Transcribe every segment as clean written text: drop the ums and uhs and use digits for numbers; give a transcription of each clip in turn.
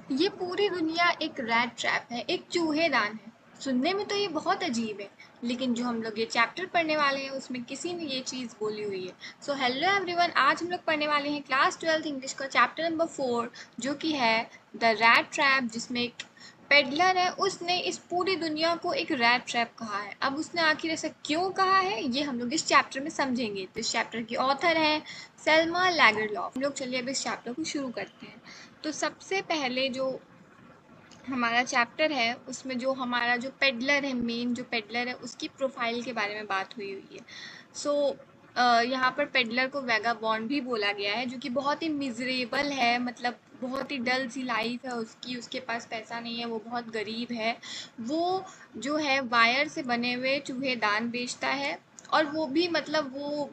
ये पूरी दुनिया एक रैट ट्रैप है, एक चूहेदान है। सुनने में तो ये बहुत अजीब है, लेकिन जो हम लोग ये चैप्टर पढ़ने वाले हैं उसमें किसी ने ये चीज़ बोली हुई है। सो हेलो एवरीवन, आज हम लोग पढ़ने वाले हैं क्लास 12th इंग्लिश का चैप्टर नंबर 4, जो कि है द रैट ट्रैप, जिसमें एक पेडलर है। उसने इस पूरी दुनिया को एक रैट ट्रैप कहा है। अब उसने आखिर ऐसा क्यों कहा है, ये हम लोग इस चैप्टर में समझेंगे। तो इस चैप्टर की ऑथर है सेल्मा लैगरलॉफ। हम लोग चलिए अब इस चैप्टर को शुरू करते हैं। तो सबसे पहले जो हमारा चैप्टर है उसमें जो हमारा जो पेडलर है, मेन जो पेडलर है, उसकी प्रोफाइल के बारे में बात हुई हुई है। सो यहाँ पर पेडलर को वैगाबॉन्ड भी बोला गया है, जो कि बहुत ही मिजरेबल है। मतलब बहुत ही डल सी लाइफ है उसकी, उसके पास पैसा नहीं है, वो बहुत गरीब है। वो जो है वायर से बने हुए चूहेदान बेचता है, और वो भी मतलब वो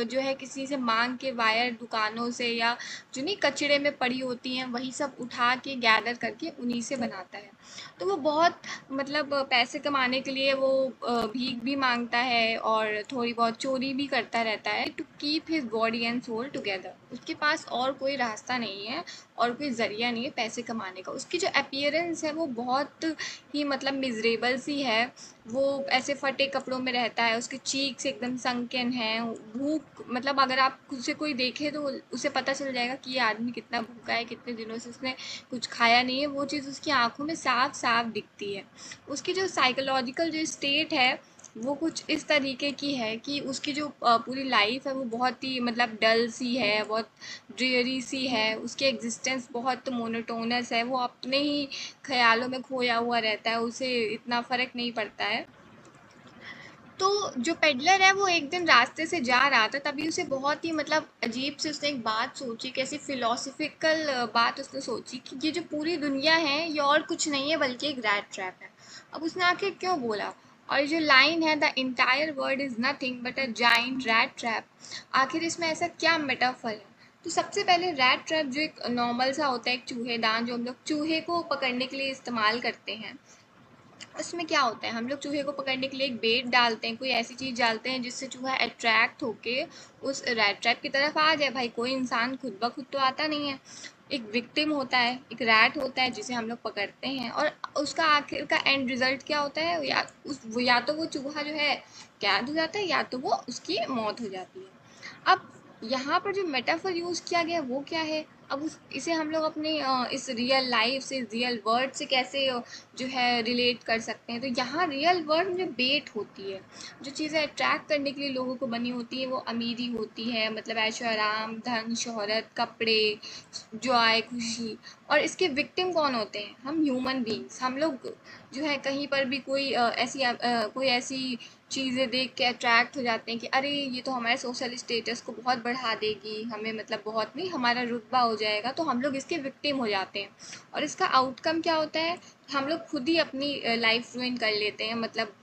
जो है किसी से मांग के वायर दुकानों से, या जो नहीं कचड़े में पड़ी होती हैं वही सब उठा के गैदर करके उन्हीं से बनाता है। तो वो बहुत मतलब पैसे कमाने के लिए वो भीख भी मांगता है और थोड़ी बहुत चोरी भी करता रहता है, to keep his body and soul together. उसके पास और कोई रास्ता नहीं है और कोई ज़रिया नहीं है पैसे कमाने का। उसकी जो अपीयरेंस है वो बहुत ही मतलब मिजरेबल सी है। वो ऐसे फटे कपड़ों में रहता है, उसके चीक्स एकदम संकन हैं। भूख मतलब अगर आप उसे कोई देखे तो उसे पता चल जाएगा कि ये आदमी कितना भूखा है, कितने दिनों से उसने कुछ खाया नहीं है। वो चीज़ उसकी आंखों में साफ साफ दिखती है। उसकी जो साइकोलॉजिकल जो स्टेट है वो कुछ इस तरीके की है कि उसकी जो पूरी लाइफ है वो बहुत ही मतलब डल सी है, बहुत ड्रियरी सी है। उसकी एग्जिस्टेंस बहुत मोनोटोनस है। वो अपने ही ख्यालों में खोया हुआ रहता है, उसे इतना फ़र्क नहीं पड़ता है। तो जो पेडलर है वो एक दिन रास्ते से जा रहा था, तभी उसे बहुत ही मतलब अजीब से उसने एक बात सोची, कैसी फिलोसफिकल बात उसने सोची कि ये जो पूरी दुनिया है ये और कुछ नहीं है बल्कि एक रैट ट्रैप है। अब उसने आखिर क्यों बोला, और ये जो लाइन है the entire world is nothing but a giant rat trap, आखिर इसमें ऐसा क्या मेटाफर है। तो सबसे पहले रैट ट्रैप जो एक नॉर्मल सा होता है, एक चूहेदान जो हम लोग चूहे को पकड़ने के लिए इस्तेमाल करते हैं, उसमें क्या होता है, हम लोग चूहे को पकड़ने के लिए एक बेट डालते हैं, कोई ऐसी चीज़ डालते हैं जिससे चूहा अट्रैक्ट होके उस रैट ट्रैप की तरफ आ जाए। भाई कोई इंसान खुद ब खुद तो आता नहीं है, एक विक्टिम होता है, एक रैट होता है जिसे हम लोग पकड़ते हैं। और उसका आखिर का एंड रिजल्ट क्या होता है, या तो वो चूहा जो है कैद हो जाता है, या तो वो उसकी मौत हो जाती है। अब यहाँ पर जो मेटाफर यूज़ किया गया वो क्या है, अब इसे हम लोग अपने इस रियल लाइफ से, रियल वर्ड से कैसे जो है रिलेट कर सकते हैं। तो यहाँ रियल वर्ड में बेट होती है, जो चीज़ें अट्रैक्ट करने के लिए लोगों को बनी होती है, वो अमीरी होती है, मतलब ऐशो आराम, धन शोहरत, कपड़े, जॉय, खुशी। और इसके विक्टिम कौन होते हैं, हम ह्यूमन बींग्स। हम लोग जो है कहीं पर भी कोई ऐसी चीज़ें देख के अट्रैक्ट हो जाते हैं कि अरे ये तो हमारे सोशल स्टेटस को बहुत बढ़ा देगी, हमें मतलब बहुत नहीं, हमारा रुतबा हो जाएगा, तो हम लोग इसके विक्टिम हो जाते हैं। और इसका आउटकम क्या होता है, हम लोग खुद ही अपनी लाइफ रुइन कर लेते हैं। मतलब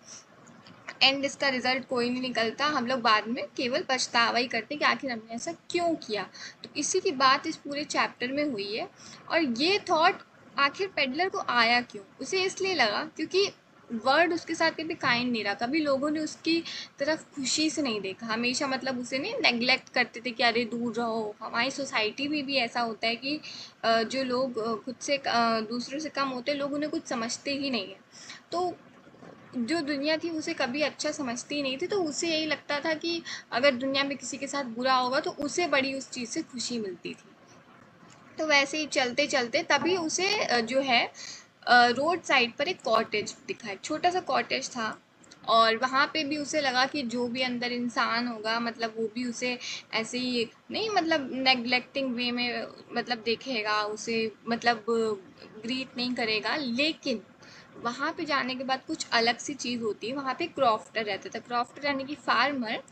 एंड इसका रिजल्ट कोई नहीं निकलता, हम लोग बाद में केवल पछतावा ही करते हैं कि आखिर हमने ऐसा क्यों किया। तो इसी की बात इस पूरे चैप्टर में हुई है। और ये थॉट आखिर पेडलर को आया क्यों, उसे इसलिए लगा क्योंकि वर्ड उसके साथ कभी काइंड नहीं रहा, कभी लोगों ने उसकी तरफ खुशी से नहीं देखा, हमेशा मतलब उसे नहीं नेग्लेक्ट करते थे कि अरे दूर रहो। हमारी सोसाइटी में भी ऐसा होता है कि जो लोग खुद से दूसरों से कम होते हैं, लोग उन्हें कुछ समझते ही नहीं है। तो जो दुनिया थी उसे कभी अच्छा समझती ही नहीं थी, तो उसे यही लगता था कि अगर दुनिया में किसी के साथ बुरा होगा तो उसे बड़ी उस चीज़ से खुशी मिलती थी। तो वैसे ही चलते चलते तभी उसे जो है रोड साइड पर एक कॉटेज दिखा, एक छोटा सा कॉटेज था। और वहाँ पे भी उसे लगा कि जो भी अंदर इंसान होगा मतलब वो भी उसे ऐसे ही नहीं, मतलब नेग्लेक्टिंग वे में मतलब देखेगा उसे, मतलब ग्रीट नहीं करेगा। लेकिन वहाँ पे जाने के बाद कुछ अलग सी चीज़ होती है। वहाँ पे क्रॉफ्टर रहता था, क्रॉफ्टर यानी कि फार्मर।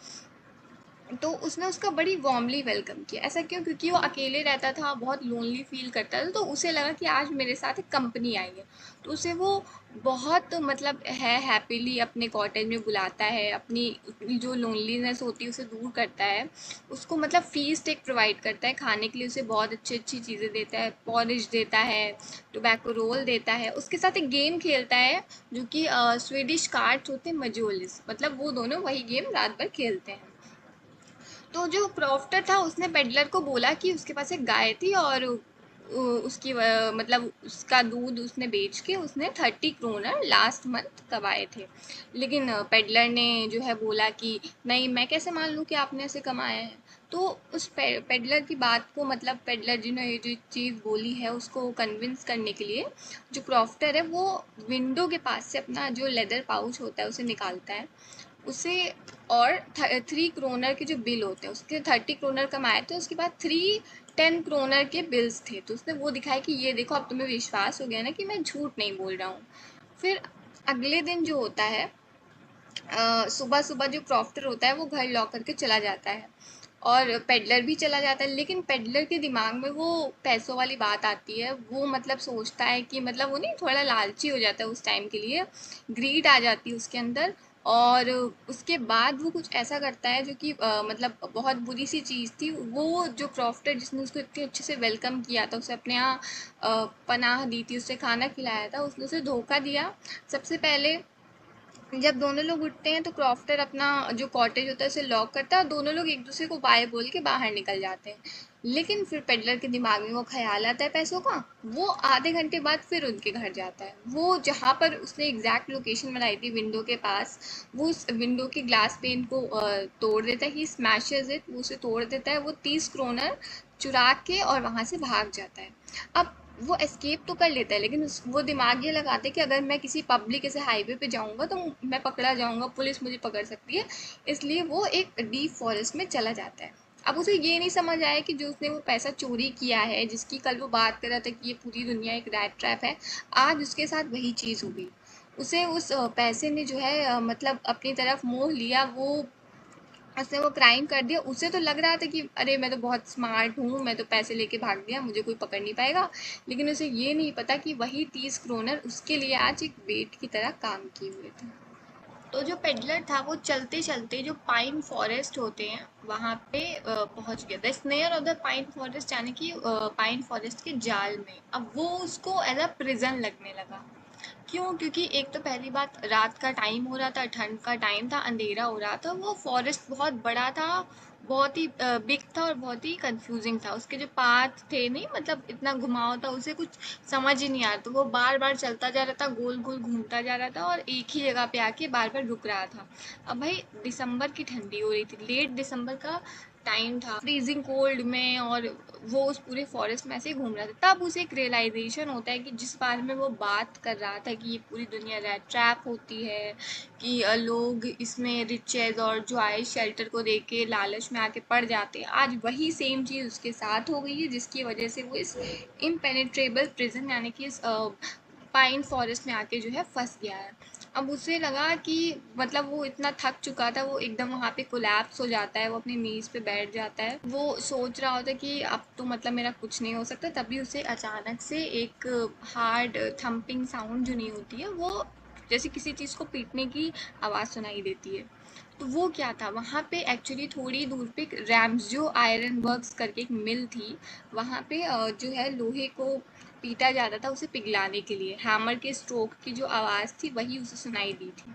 तो उसने उसका बड़ी वार्मली वेलकम किया। ऐसा क्यों, क्योंकि वो अकेले रहता था, बहुत लोनली फील करता था, तो उसे लगा कि आज मेरे साथ एक कंपनी आई है। तो उसे वो बहुत मतलब है हैप्पीली अपने कॉटेज में बुलाता है, अपनी जो लोनलीनेस होती है उसे दूर करता है। उसको मतलब फीस्ट एक प्रोवाइड करता है, खाने के लिए उसे बहुत अच्छी अच्छी चीज़ें देता है, पॉलिश देता है, टोबैको रोल देता है। उसके साथ एक गेम खेलता है जो कि स्वीडिश कार्ड्स होते हैं, मजोलिस, मतलब वो दोनों वही गेम रात भर खेलते हैं। तो जो क्रॉफ्टर था उसने पेडलर को बोला कि उसके पास एक गाय थी, और उसकी मतलब उसका दूध उसने बेच के उसने 30 क्रोनर लास्ट मंथ कमाए थे। लेकिन पेडलर ने जो है बोला कि नहीं, मैं कैसे मान लूँ कि आपने ऐसे कमाए हैं। तो उस पेडलर की बात को, मतलब पेडलर जी ने ये जो चीज़ बोली है उसको कन्विंस करने के लिए, जो क्रॉफ्टर है वो विंडो के पास से अपना जो लेदर पाउच होता है उसे निकालता है उसे, और 3 क्रोनर के जो बिल होते हैं उसके 30 क्रोनर कमाए थे, उसके बाद 10 क्रोनर के बिल्स थे। तो उसने वो दिखाया कि ये देखो, अब तुम्हें विश्वास हो गया ना कि मैं झूठ नहीं बोल रहा हूँ। फिर अगले दिन जो होता है, सुबह सुबह जो क्रॉफ्टर होता है वो घर लॉक करके चला जाता है और पेडलर भी चला जाता है। लेकिन पेडलर के दिमाग में वो पैसों वाली बात आती है। वो मतलब सोचता है कि, मतलब वो नहीं, थोड़ा लालची हो जाता है उस टाइम के लिए, ग्रीड आ जाती है उसके अंदर। और उसके बाद वो कुछ ऐसा करता है जो कि मतलब बहुत बुरी सी चीज़ थी। वो जो क्रॉफ्टर जिसने उसको इतने अच्छे से वेलकम किया था, उसे अपने यहाँ पनाह दी थी, उसे खाना खिलाया था, उसने उसे धोखा दिया। सबसे पहले जब दोनों लोग उठते हैं तो क्रॉफ्टर अपना जो कॉटेज होता है उसे लॉक करता है और दोनों लोग एक दूसरे को बाय बोल के बाहर निकल जाते हैं। लेकिन फिर पेडलर के दिमाग में वो ख्याल आता है पैसों का। वो आधे घंटे बाद फिर उनके घर जाता है। वो जहाँ पर उसने एग्जैक्ट लोकेशन बनाई थी विंडो के पास, वो उस विंडो के ग्लास पेन को तोड़ देता है। ही स्मैशेज इट, वो उसे तोड़ देता है। वो 30 क्रोनर चुरा के और वहाँ से भाग जाता है। अब वो एस्केप तो कर लेता है, लेकिन वो दिमाग ये लगाते हैं कि अगर मैं किसी पब्लिक ऐसे हाईवे पे जाऊंगा तो मैं पकड़ा जाऊंगा, पुलिस मुझे पकड़ सकती है। इसलिए वो एक डीप फॉरेस्ट में चला जाता है। अब उसे ये नहीं समझ आया कि जो उसने वो पैसा चोरी किया है, जिसकी कल वो बात कर रहा था कि ये पूरी दुनिया एक रैट ट्रैप है, आज उसके साथ वही चीज़ हो गई। उसे उस पैसे ने जो है मतलब अपनी तरफ मोह लिया। वो उसने वो क्राइम कर दिया। उसे तो लग रहा था कि अरे मैं तो बहुत स्मार्ट हूँ, मैं तो पैसे लेके भाग गया, मुझे कोई पकड़ नहीं पाएगा। लेकिन उसे ये नहीं पता कि वही 30 क्रोनर उसके लिए आज एक वेट की तरह काम किए हुए थे। तो जो पेडलर था वो चलते चलते जो पाइन फॉरेस्ट होते हैं वहाँ पे पहुँच गया। The snare of the pine forest, यानी कि पाइन फॉरेस्ट के जाल में। अब वो उसको एज अ प्रिजन लगने लगा। क्यों? क्योंकि एक तो पहली बात, रात का टाइम हो रहा था, ठंड का टाइम था, अंधेरा हो रहा था। वो फॉरेस्ट बहुत बड़ा था, बहुत ही बिग था और बहुत ही कंफ्यूजिंग था। उसके जो पाथ थे, नहीं मतलब इतना घुमाव था, उसे कुछ समझ ही नहीं आ रहा। तो वो बार बार चलता जा रहा था, गोल गोल घूमता जा रहा था और एक ही जगह पे आके बार बार रुक रहा था। अब भाई दिसंबर की ठंडी हो रही थी, लेट दिसंबर का टाइम था, फ्रीजिंग कोल्ड में, और वो उस पूरे फॉरेस्ट में ऐसे ही घूम रहा था। तब उसे एक रियलाइजेशन होता है कि जिस बारे में वो बात कर रहा था कि ये पूरी दुनिया रैट ट्रैप होती है, कि लोग इसमें रिचेज और जो आए शेल्टर को देख के लालच में आके पड़ जाते हैं, आज वही सेम चीज़ उसके साथ हो गई है, जिसकी वजह से वो इस इम्पेनेट्रेबल प्रिजन, यानी कि इस पाइन फॉरेस्ट में आके जो है फंस गया है। अब उसे लगा कि, मतलब वो इतना थक चुका था, वो एकदम वहाँ पे कोलैप्स हो जाता है, वो अपनी नीज पे बैठ जाता है। वो सोच रहा होता है कि अब तो मतलब मेरा कुछ नहीं हो सकता। तभी उसे अचानक से एक हार्ड थम्पिंग साउंड जो नहीं होती है, वो जैसे किसी चीज़ को पीटने की आवाज़ सुनाई देती है। तो वो क्या था, वहाँ पे एक्चुअली थोड़ी दूर पे रैम्सजो आयरन वर्क्स करके एक मिल थी। वहाँ पे जो है लोहे को पीटा जाता था उसे पिघलाने के लिए। हैमर के स्ट्रोक की जो आवाज़ थी वही उसे सुनाई दी थी।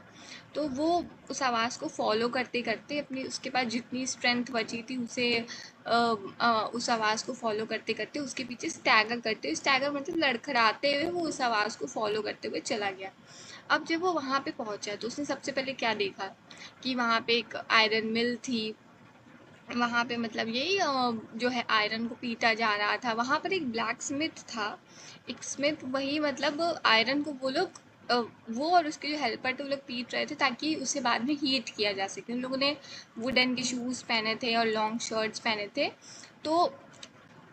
तो वो उस आवाज़ को फॉलो करते करते अपनी, उसके पास जितनी स्ट्रेंथ बची थी उसे उस आवाज़ को फॉलो करते करते उसके पीछे स्टैगर करते, स्टैगर मतलब लड़खड़ाते हुए वो उस आवाज़ को फॉलो करते हुए चला गया। अब जब वो वहाँ पे पहुँचा तो उसने सबसे पहले क्या देखा कि वहाँ पे एक आयरन मिल थी। वहाँ पे मतलब यही जो है आयरन को पीटा जा रहा था। वहाँ पर एक ब्लैक स्मिथ था, एक स्मिथ, वही मतलब आयरन को वो लोग वो और उसके जो हेल्पर थे वो लोग पीट रहे थे ताकि उसे बाद में हीट किया जा सके। उन लोगों ने वुडन के शूज़ पहने थे और लॉन्ग शर्ट्स पहने थे। तो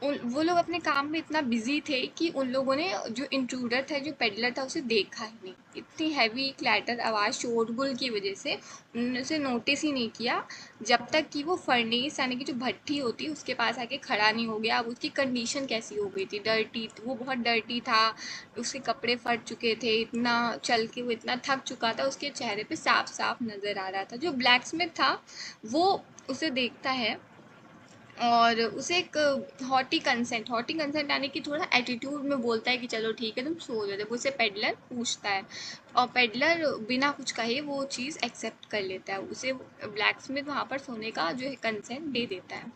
वो लोग अपने काम में इतना बिजी थे कि उन लोगों ने जो इंट्रूडर था, जो पेडलर था, उसे देखा ही नहीं। इतनी हैवी क्लैटर आवाज़, शोरगुल की वजह से उन्होंने उसे नोटिस ही नहीं किया, जब तक कि वो फर्नेस यानी कि जो भट्टी होती है उसके पास आके खड़ा नहीं हो गया। अब उसकी कंडीशन कैसी हो गई थी, डर्टी, वो बहुत डर्टी था, उसके कपड़े फट चुके थे, इतना चल के वो इतना थक चुका था, उसके चेहरे पे साफ साफ नज़र आ रहा था। जो ब्लैक स्मिथ था वो उसे देखता है और उसे एक हॉटी कंसेंट यानी कि थोड़ा एटीट्यूड में बोलता है कि चलो ठीक है तुम सो जाओ। जब उसे पेडलर पूछता है और पेडलर बिना कुछ कहे वो चीज़ एक्सेप्ट कर लेता है, उसे ब्लैक स्मिथ वहाँ पर सोने का जो है कंसेंट दे देता है।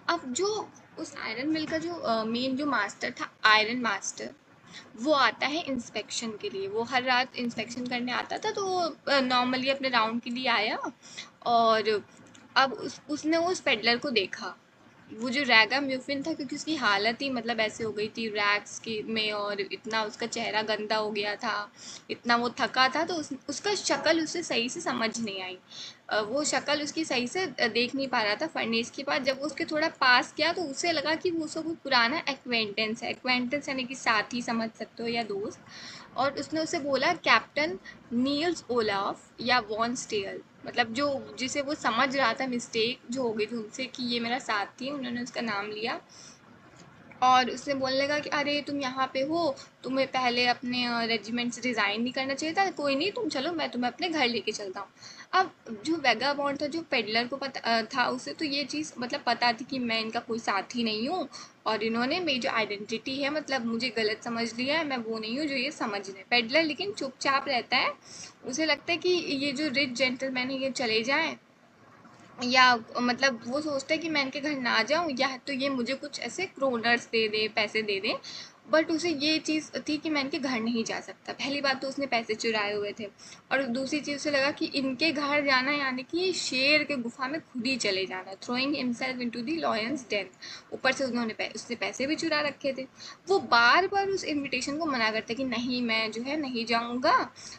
अब जो उस आयरन मिल का जो मेन जो मास्टर था, आयरन मास्टर, वो आता है इंस्पेक्शन के लिए। वो हर रात इंस्पेक्शन करने आता था, तो वो नॉर्मली अपने राउंड के लिए आया। और अब उसने उस पेडलर को देखा, वो जो रैगा म्यूफिन था, क्योंकि उसकी हालत ही मतलब ऐसे हो गई थी रैग्स की में, और इतना उसका चेहरा गंदा हो गया था, इतना वो थका था, तो उसका शक्ल उसे सही से समझ नहीं आई। वो शक्ल उसकी सही से देख नहीं पा रहा था फर्नेस के पास। जब वो उसके थोड़ा पास गया तो उसे लगा कि वो उसका कोई पुराना एक्वेंटेंस है। एक्वेंटेंस यानी कि साथी समझ सकते हो या दोस्त। और उसने उसे बोला कैप्टन नील्स ओलाफ या वॉन स्टेयल, मतलब जो जिसे वो समझ रहा था मिस्टेक जो हो गई थी उनसे कि ये मेरा साथी है, उन्होंने उसका नाम लिया। और उसने बोलने लगा कि अरे तुम यहाँ पे हो, तुम्हें पहले अपने रेजिमेंट से रिज़ाइन नहीं करना चाहिए था, कोई नहीं तुम चलो, मैं तुम्हें अपने घर लेके चलता हूँ। अब जो वेगाबॉन्ड था, जो पेडलर को पता था, उसे तो ये चीज़ मतलब पता थी कि मैं इनका कोई साथी नहीं हूँ, और इन्होंने मेरी जो आइडेंटिटी है मतलब मुझे गलत समझ लिया है, मैं वो नहीं हूँ जो ये समझ रहे हैं। पेडलर लेकिन चुपचाप रहता है, उसे लगता है कि ये जो रिच जेंटलमैन है ये चले जाएं, या मतलब वो सोचता है कि मैं इनके घर ना जाऊँ, या तो ये मुझे कुछ ऐसे क्रोनर्स दे दे, पैसे दे दें। बट उसे ये चीज़ थी कि मैं इनके घर नहीं जा सकता। पहली बात तो उसने पैसे चुराए हुए थे, और दूसरी चीज़ उसे लगा कि इनके घर जाना यानी कि शेर के गुफा में खुद ही चले जाना, throwing himself into the lion's den. ऊपर से उसने पैसे भी चुरा रखे थे। वो बार बार उस इनविटेशन को मना करते कि नहीं मैं जो है नहीं जाऊँगा,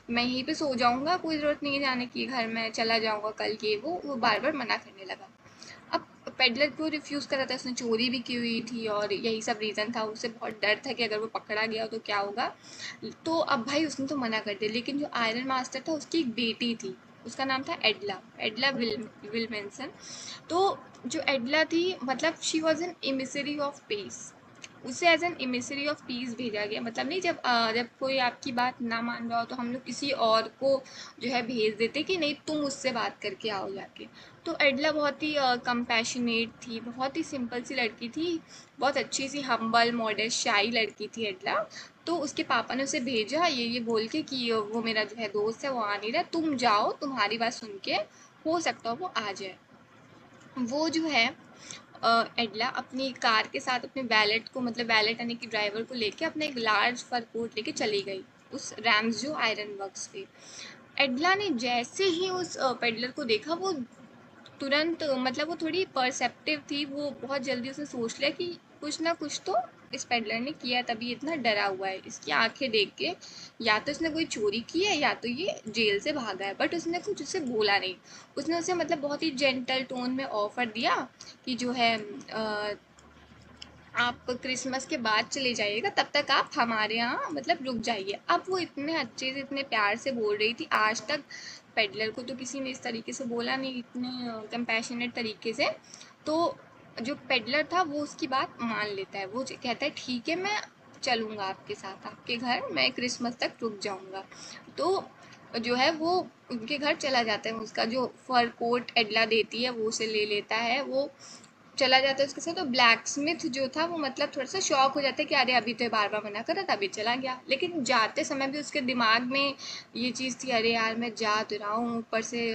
मैं यहीं पे सो जाऊँगा, कोई ज़रूरत नहीं है जाने की, घर मैं चला जाऊँगा कल, ये वो बार बार मना करने लगा। अब पेडलर क्यों रिफ्यूज़ कर रहा था, उसने चोरी भी की हुई थी और यही सब रीज़न था। उसे बहुत डर था कि अगर वो पकड़ा गया तो क्या होगा। तो अब भाई उसने तो मना कर दिया, लेकिन जो आयरन मास्टर था उसकी एक बेटी थी, उसका नाम था एडला, एडला विलमेंसन। तो जो एडला थी मतलब she was an emissary of peace, उसे as an emissary of peace भेजा गया। मतलब नहीं, जब कोई आपकी बात ना मान रहा हो तो हम लोग किसी और को जो है भेज देते कि नहीं तुम उससे बात करके आओ जाके। तो एडला बहुत ही कंपैशनेट थी, बहुत ही सिंपल सी लड़की थी, बहुत अच्छी सी हम्बल मॉडेस्ट शाई लड़की थी एडला। तो उसके पापा ने उसे भेजा ये बोल के कि वो मेरा जो है दोस्त है वो आ नहीं रहा, तुम जाओ, तुम्हारी बात सुन के हो सकता हो वो आ जाए। वो जो है एडला अपनी कार के साथ अपने वैलेट को, मतलब वैलेट यानी कि ड्राइवर को लेके अपने एक लार्ज फर कोट लेके चली गई उस रैम्स जो आयरन वर्क्स पे। एडला ने जैसे ही उस पेडलर को देखा, वो तुरंत मतलब वो थोड़ी परसेप्टिव थी, वो बहुत जल्दी उसने सोच लिया कि कुछ ना कुछ तो इस पेडलर ने किया, तभी इतना डरा हुआ है। इसकी आंखें देख के या तो इसने कोई चोरी की है या तो ये जेल से भागा है। बट उसने कुछ उसे बोला नहीं। उसने उसे मतलब बहुत ही जेंटल टोन में ऑफर दिया कि जो है आप क्रिसमस के बाद चले जाइएगा, तब तक आप हमारे यहाँ मतलब रुक जाइए। अब वो इतने अच्छे से इतने प्यार से बोल रही थी, आज तक पेडलर को तो किसी ने इस तरीके से बोला नहीं, इतने कंपैशनेट तरीके से। तो जो पेडलर था वो उसकी बात मान लेता है, वो कहता है ठीक है मैं चलूँगा आपके साथ आपके घर, मैं क्रिसमस तक रुक जाऊँगा। तो जो है वो उनके घर चला जाता है, उसका जो फर कोट एडला देती है वो उसे ले लेता है, वो चला जाता है उसके साथ। तो ब्लैक स्मिथ जो था वो मतलब थोड़ा सा शॉक हो जाता है कि अरे अभी तो बार बार मना कर रहा था, अभी चला गया। लेकिन जाते समय भी उसके दिमाग में ये चीज़ थी, अरे यार मैं जा तो रहा हूँ, ऊपर से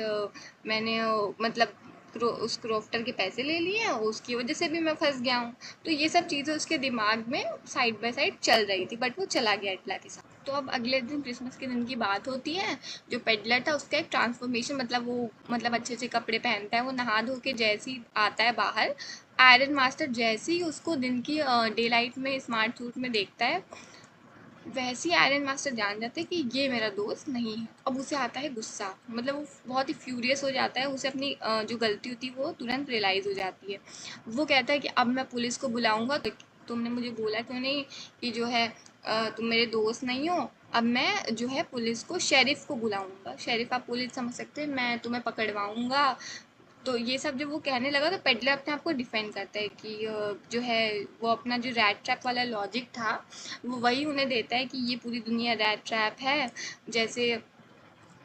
मैंने मतलब उस क्रोफ्टर के पैसे ले लिए हैं, उसकी वजह से भी मैं फंस गया हूँ। तो ये सब चीज़ें उसके दिमाग में साइड बाय साइड चल रही थी, बट वो चला गया एटला के साथ। तो अब अगले दिन क्रिसमस के दिन की बात होती है। जो पेडलर था उसका एक ट्रांसफॉर्मेशन, मतलब वो मतलब अच्छे अच्छे कपड़े पहनता है, वो नहा धो के जैसे ही आता है बाहर, आयरन मास्टर जैसे ही उसको दिन की डे लाइट में स्मार्ट सूट में देखता है, वैसे ही आयरन मास्टर जान जाता है कि ये मेरा दोस्त नहीं है। अब उसे आता है गुस्सा, मतलब वो बहुत ही फ्यूरियस हो जाता है, उसे अपनी जो गलती होती है वो तुरंत रियलाइज़ हो जाती है। वो कहता है कि अब मैं पुलिस को बुलाऊंगा, तो तुमने मुझे बोला क्यों नहीं कि जो है तुम मेरे दोस्त नहीं हो। अब मैं जो है पुलिस को, शेरिफ को बुलाऊंगा, शेरिफ आप पुलिस समझ सकते हैं, मैं तुम्हें पकड़वाऊंगा। तो ये सब जब वो कहने लगा तो पेडलर अपने आप को डिफेंड करता है कि जो है वो अपना जो रैट ट्रैप वाला लॉजिक था वो वही उन्हें देता है कि ये पूरी दुनिया रैट ट्रैप है। जैसे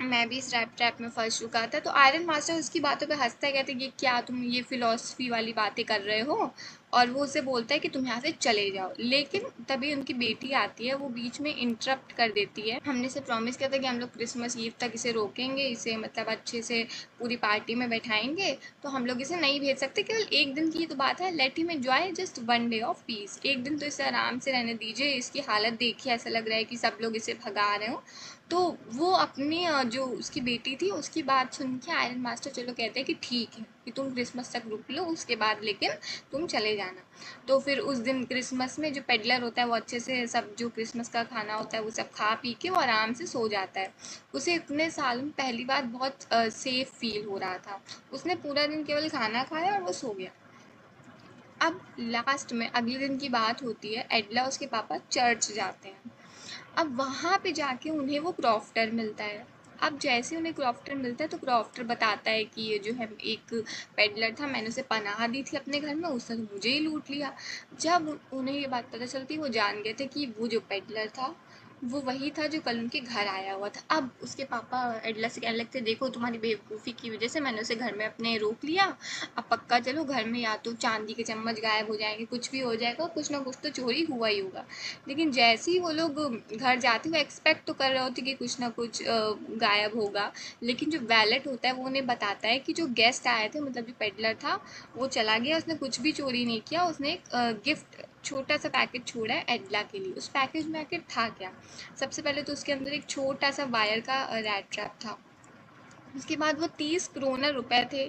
मैं भी इस रैट ट्रैप में फंस चुका था। तो आयरन मास्टर उसकी बातों पे हंसता है, कहता है ये क्या तुम ये फिलॉसफी वाली बातें कर रहे हो, और वो उसे बोलता है कि तुम यहाँ से चले जाओ। लेकिन तभी उनकी बेटी आती है, वो बीच में इंटरप्ट कर देती है। हमने इसे प्रॉमिस किया था कि हम लोग क्रिसमस ईव तक इसे रोकेंगे, इसे मतलब अच्छे से पूरी पार्टी में बैठाएंगे, तो हम लोग इसे नहीं भेज सकते, केवल एक दिन की तो बात है, let him enjoy just one day of peace. एक दिन तो इसे आराम से रहने दीजिए, इसकी हालत देखिए, ऐसा लग रहा है कि सब लोग इसे भगा रहे हो। तो वो अपनी जो उसकी बेटी थी उसकी बात सुन के आयरन मास्टर चलो कहते हैं कि ठीक है कि तुम क्रिसमस तक रुक लो, उसके बाद लेकिन तुम चले जाना। तो फिर उस दिन क्रिसमस में जो पेडलर होता है वो अच्छे से सब जो क्रिसमस का खाना होता है वो सब खा पी के वो आराम से सो जाता है। उसे इतने साल में पहली बार बहुत सेफ फील हो रहा था। उसने पूरा दिन केवल खाना खाया और वो सो गया। अब लास्ट में अगले दिन की बात होती है, एडला उसके पापा चर्च जाते हैं। अब वहाँ पे जाके उन्हें वो क्रॉफ्टर मिलता है। अब जैसे उन्हें क्रॉफ्टर मिलता है तो क्रॉफ्टर बताता है कि ये जो है एक पेडलर था, मैंने उसे पनाह दी थी अपने घर में, उसने तो मुझे ही लूट लिया। जब उन्हें ये बात पता चलती वो जान गए थे कि वो जो पेडलर था वो वही था जो कल उनके घर आया हुआ था। अब उसके पापा एडला से कहने लगते, देखो तुम्हारी बेवकूफ़ी की वजह से मैंने उसे घर में अपने रोक लिया, अब पक्का चलो घर में या तो चांदी के चम्मच गायब हो जाएंगे, कुछ भी हो जाएगा, कुछ ना कुछ तो चोरी हुआ ही होगा। लेकिन जैसे ही वो लोग घर जाते वो एक्सपेक्ट तो कर रहे होते कि कुछ ना कुछ गायब होगा। लेकिन जो वैलेट होता है वो उन्हें बताता है कि जो गेस्ट आए थे, मतलब जो पेडलर था वो चला गया, उसने कुछ भी चोरी नहीं किया, उसने एक गिफ्ट छोटा सा पैकेट छोड़ा है एडला के लिए। उस पैकेज में आखिर था क्या? सबसे पहले तो उसके अंदर एक छोटा सा वायर का रैट ट्रैप था। उसके बाद वो 30 क्रोनर रुपए थे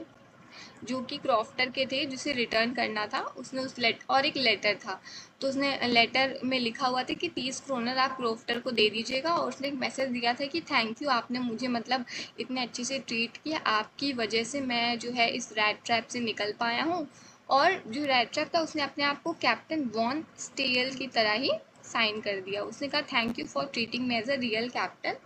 जो कि क्रॉफ्टर के थे, जिसे रिटर्न करना था। उसने उस और एक लेटर था, तो उसने लेटर में लिखा हुआ था कि 30 क्रोनर आप क्रॉफ्टर को दे दीजिएगा, और उसने एक मैसेज दिया था कि थैंक यू, आपने मुझे मतलब इतने अच्छे से ट्रीट किया, आपकी वजह से मैं जो है इस रैट ट्रैप से निकल पाया हूँ। और जो रैट ट्रैप था उसने अपने आप को कैप्टन वॉन स्टेल की तरह ही साइन कर दिया। उसने कहा thank you for treating me as a real captain.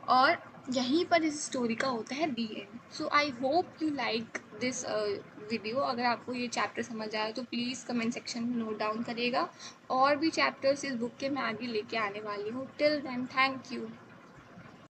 और यहीं पर इस स्टोरी का होता है the end. So I hope you like this video. अगर आपको ये चैप्टर समझ आया तो प्लीज़ कमेंट सेक्शन में नोट डाउन करिएगा। और भी चैप्टर्स इस बुक के मैं आगे लेके आने वाली हूँ। Till then thank you.